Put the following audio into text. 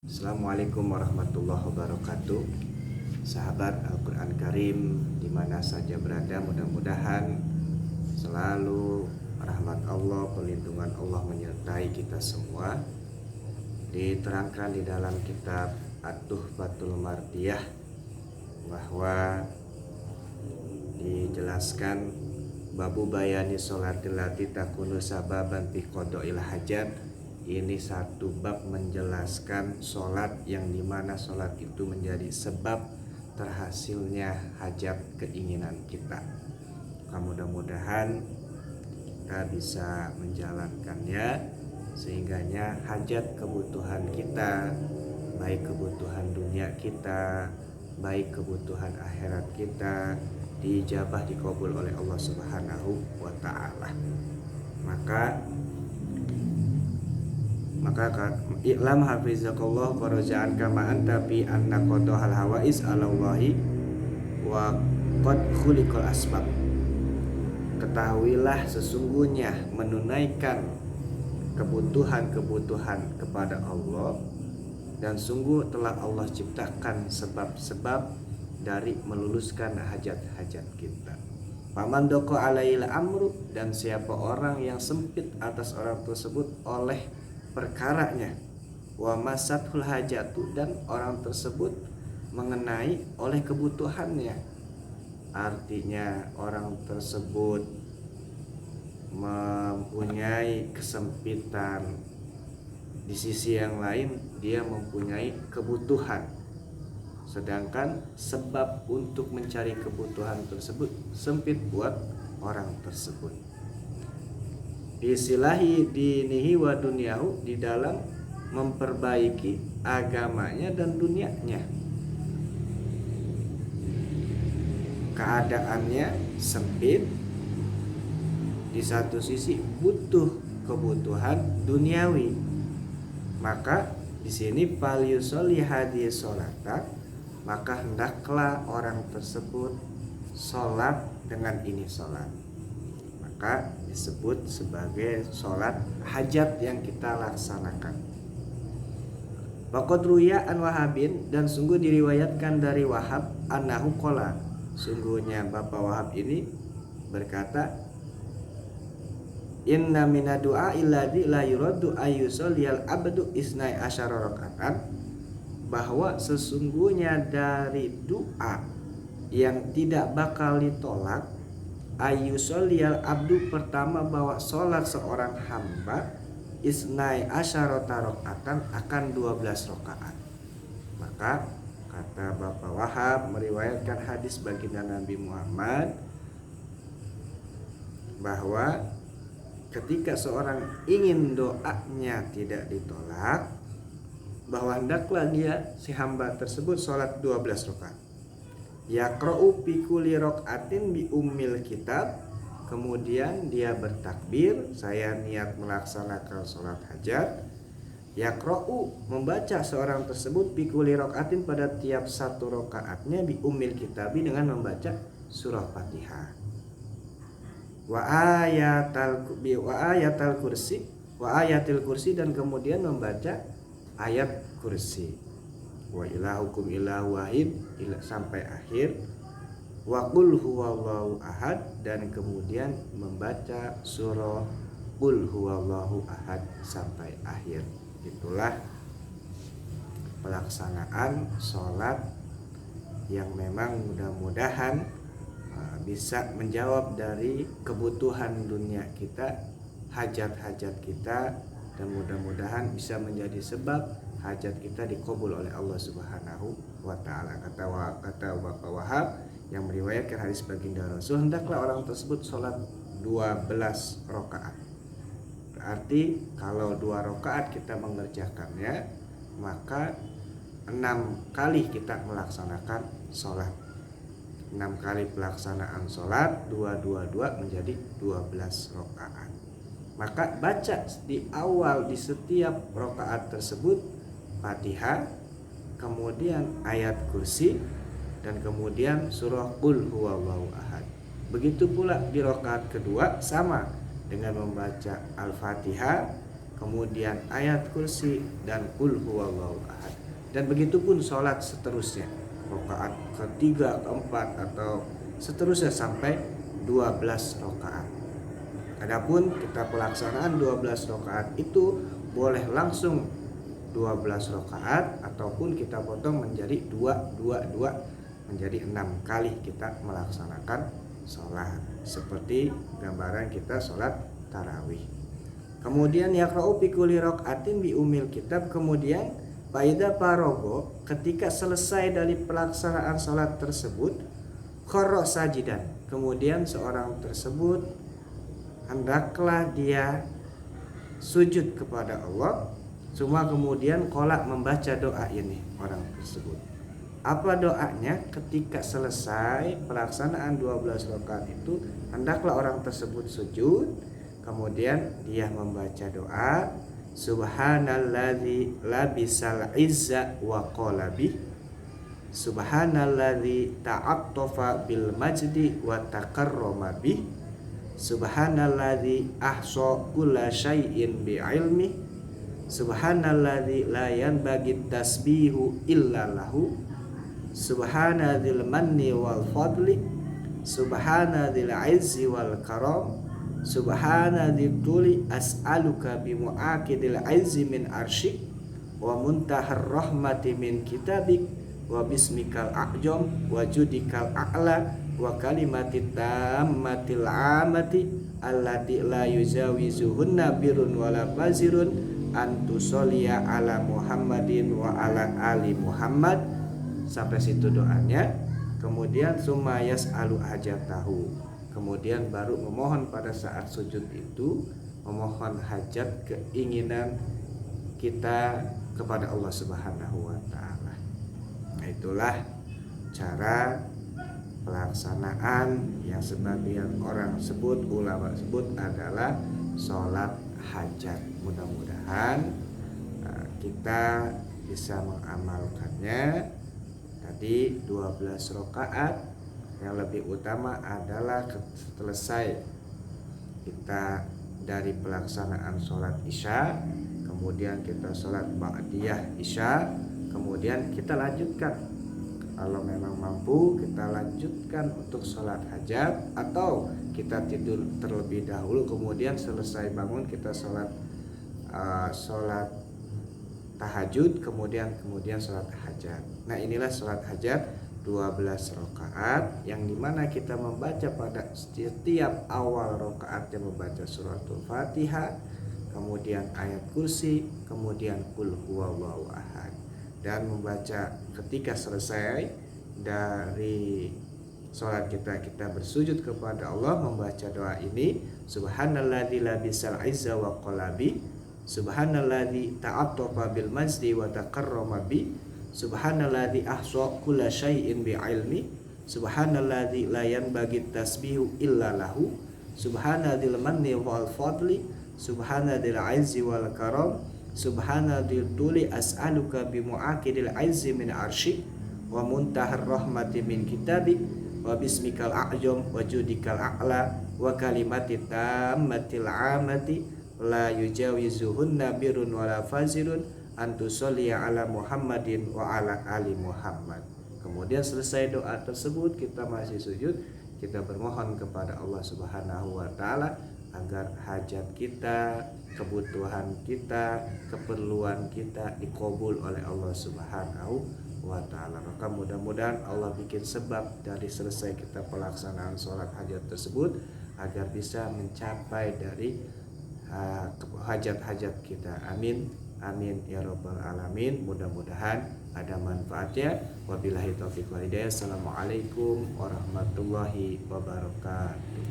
Assalamualaikum warahmatullahi wabarakatuh. Sahabat Al-Quran Karim dimana saja berada, mudah-mudahan selalu rahmat Allah, perlindungan Allah menyertai kita semua. Diterangkan di dalam kitab At-Tuhfatul Mardiyah bahwa dijelaskan babu bayani sholatil lati takunu sababan fi qada'il hajat. Ini satu bab menjelaskan sholat yang dimana sholat itu menjadi sebab terhasilnya hajat keinginan kita. Mudah-mudahan kita bisa menjalankannya sehingganya hajat kebutuhan kita, baik kebutuhan dunia kita, baik kebutuhan akhirat kita, diijabah, dikabul oleh Allah Subhanahu wa ta'ala. Maka i'lam hafizakallah faraja'an kama anta fi anna qadahal hawais 'ala Allahi wa qad khuliqal asbab. Ketahuilah sesungguhnya menunaikan kebutuhan-kebutuhan kepada Allah, dan sungguh telah Allah ciptakan sebab-sebab dari meluluskan hajat-hajat kita. Paman doko alail amru, dan siapa orang yang sempit atas orang tersebut oleh perkaranya, wa masathul hajatu, dan orang tersebut mengenai oleh kebutuhannya. Artinya orang tersebut mempunyai kesempitan, di sisi yang lain dia mempunyai kebutuhan, sedangkan sebab untuk mencari kebutuhan tersebut sempit buat orang tersebut. Bisilahi dinihi wa dunyahu, di dalam memperbaiki agamanya dan dunianya. Keadaannya sempit, di satu sisi butuh kebutuhan duniawi, maka di sini falyusolli hadhihi sholata, maka hendaklah orang tersebut sholat dengan ini sholat, maka disebut sebagai sholat hajat yang kita laksanakan. Waqad ruya an Wahabin, dan sungguh diriwayatkan dari Wahab, annahu qala, sungguhnya Bapak Wahab ini berkata, inna mina du'a illadzi la yuraddu ayyusalliyal abdu isnai asyara rakaatan, bahwa sesungguhnya dari doa yang tidak bakal ditolak, ayyusalliyal abdu, pertama bahwa sholat seorang hamba, isnai asyarata rakaatan, akan 12 rakaat. Maka kata Bapak Wahab meriwayatkan hadis baginda Nabi Muhammad bahwa ketika seorang ingin doanya tidak ditolak, bahwa hendaklah dia, si hamba tersebut, sholat 12 rakaat. Yaqra'u fi kulli raka'atin bi ummil kitab, kemudian dia bertakbir, saya niat melaksanakan sholat hajat. Yaqra'u, membaca seorang tersebut, fi kulli raka'atin, pada tiap satu rakaatnya, bi ummil kitabi, dengan membaca surah Fatihah. Wa ayatil kursi, dan kemudian membaca ayat kursi. Wa ilahukum ilahu wahid, sampai akhir. Wa qul huwallahu ahad, dan kemudian membaca surah qul huwallahu ahad sampai akhir. Itulah pelaksanaan sholat yang memang mudah-mudahan bisa menjawab dari kebutuhan dunia kita, hajat-hajat kita, dan mudah-mudahan bisa menjadi sebab hajat kita dikabul oleh Allah Subhanahu wa ta'ala. Kata Bapak Wahab yang meriwayatkan hadis baginda Rasul, hendaklah orang tersebut sholat 12 rakaat. Berarti kalau 2 rakaat kita mengerjakannya, maka 6 kali kita melaksanakan sholat. 6 kali pelaksanaan sholat, 2 menjadi 12 rakaat. Maka baca di awal di setiap rakaat tersebut Fatihah, kemudian ayat kursi, dan kemudian surah qul huwallahu ahad. Begitu pula di rakaat kedua, sama dengan membaca Al-Fatihah, kemudian ayat kursi, dan qul huwallahu ahad. Dan begitupun sholat seterusnya, rakaat ketiga, keempat, atau seterusnya sampai 12 rakaat. Adapun kita pelaksanaan 12 rakaat itu boleh langsung 12 rakaat ataupun kita potong menjadi 2 menjadi 6 kali kita melaksanakan sholat, seperti gambaran kita sholat tarawih. Kemudian yaqra'u fi kulli raka'atin bi umil kitab. Kemudian faida parogo, ketika selesai dari pelaksanaan sholat tersebut, kharra sajidan, kemudian seorang tersebut hendaklah dia sujud kepada Allah. Semua kemudian qala membaca doa ini orang tersebut. Apa doanya? Ketika selesai pelaksanaan 12 rakaat itu, hendaklah orang tersebut sujud, kemudian dia membaca doa, subhanalladzi labisal izza wa qalabi, subhanalladzi ta'attafa bil majdi wa takarrama bih, subhanalladzi ahsa kulla syai'in bi ilmi, subhanalladzi la yanbaghi tasbihu illa lahu, subhanadzil manni wal fadli, subhanadzil izzi wal karam, subhanadzil tuli as'aluka bi mu'akidil izzi min arsyik wa muntahar rahmati min kitabik wa bismikal a'jam wa judikal a'la wa kalimatit tammatil amati allati la yuzawizuhunna birun wala fazirun antusolia ala Muhammadin wa ala ali Muhammad. Sampai situ doanya. Kemudian sumayas alu hajatahu, kemudian baru memohon pada saat sujud itu, memohon hajat, keinginan kita kepada Allah Subhanahu wa taala. Nah, itulah cara pelaksanaan yang sebagian orang sebut, ulama sebut adalah sholat hajat. Mudah-mudahan kita bisa mengamalkannya. Tadi 12 rakaat, yang lebih utama adalah selesai kita dari pelaksanaan sholat isya, kemudian kita sholat ba'diyah isya, kemudian kita lanjutkan, kalau memang mampu kita lanjutkan untuk sholat hajat, atau kita tidur terlebih dahulu, kemudian selesai bangun kita sholat tahajud, kemudian sholat hajat. Nah, inilah sholat hajat 12 rakaat, yang dimana kita membaca pada setiap awal rakaatnya membaca suratul Fatihah, kemudian ayat kursi, kemudian qul huwallahu ahad, dan membaca ketika selesai dari sholat kita bersujud kepada Allah, membaca doa ini, subhanalladzi labisal izza wa qalabi, subhanalladzi ta'attafa bil majdi wa takarrama bi, subhanalladzi ahsa kulla syai'in bi ilmi, subhanalladzi la yanbaghi tasbihu illa lahu, subhanadzil manni wal fadli, subhanadzil izzi wal karam, subhanadzil tuli as'aluka bi mu'akidil izzi min arsyik wa muntahar rahmati min kitabik wa bismikal a'jam wa judikal a'la wa kalimatit tammatil amati la yujawizuhunna birun wala fazirun antusollia ala Muhammadin wa ala ali Muhammad. Kemudian selesai doa tersebut, kita masih sujud, kita bermohon kepada Allah Subhanahu wa taala agar hajat kita, kebutuhan kita, keperluan kita dikabul oleh Allah Subhanahu wa taala. Maka mudah-mudahan Allah bikin sebab dari selesai kita pelaksanaan sholat hajat tersebut agar bisa mencapai dari hajat-hajat kita. Amin, amin ya rabbal alamin. Mudah-mudahan ada manfaatnya. Wabillahi taufiq wal hidayah. Assalamualaikum warahmatullahi wabarakatuh.